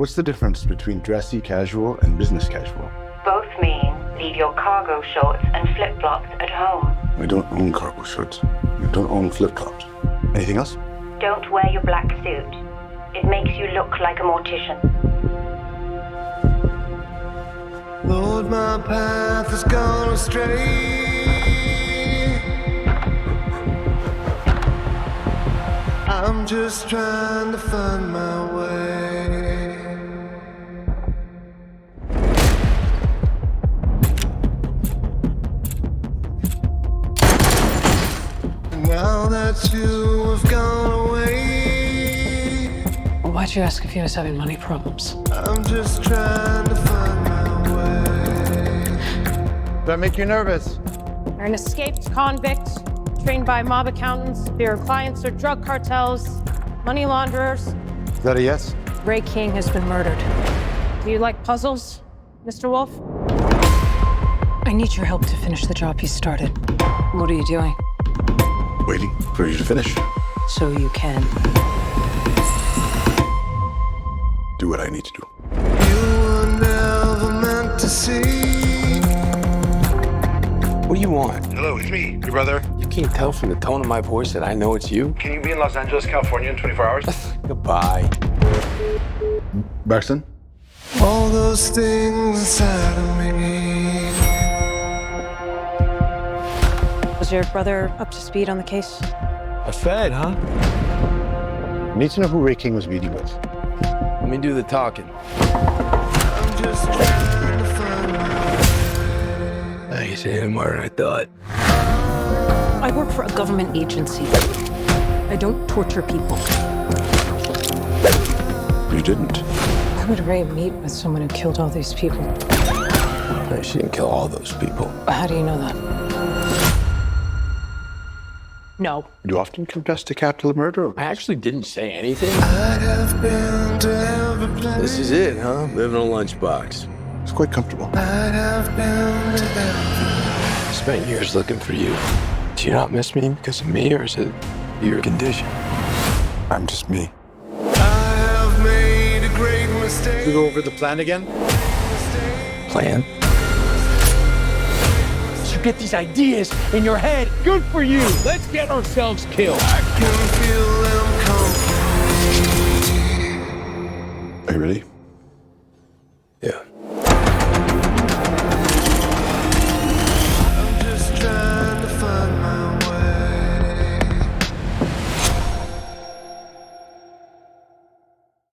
What's the difference between dressy casual and business casual? Both mean leave your cargo shorts and flip-flops at home. I don't own cargo shorts. I don't own flip-flops. Anything else? Don't wear your black suit. It makes you look like a mortician. Lord, my path has gone astray. I'm just trying to find my way. Now that you have gone away, Why'd you ask if he was having money problems? I'm just trying to find my way. Does that make you nervous? You're an escaped convict, trained by mob accountants. Your clients are drug cartels, money launderers. Is that a yes? Ray King has been murdered. Do you like puzzles, Mr. Wolf? I need your help to finish the job he started. What are you doing? Waiting for you to finish. So you can. Do what I need to do. You were never meant to see. What do you want? Hello, it's me, your brother. You can't tell from the tone of my voice that I know it's you. Can you be in Los Angeles, California in 24 hours? Goodbye. Baxton? All those things inside of me. Was your brother up to speed on the case? A Fed, huh? I need to know who Ray King was meeting with. Let me do the talking. I'm just trying to find my You said more than I thought. I work for a government agency. I don't torture people. You didn't. Why would Ray meet with someone who killed all these people? No, she didn't kill all those people. How do you know that? No. You often confess to capital murder. I actually didn't say anything. I have been to every place. This is it, huh? Living in a lunchbox. It's quite comfortable. I have been to every I spent years looking for you. Do you not miss me because of me, or is it your condition? I'm just me. I have made a great mistake. We go over the plan again? Plan? You get these ideas in your head. Good for you. Let's get ourselves killed. I can feel them come. Are you ready? Yeah.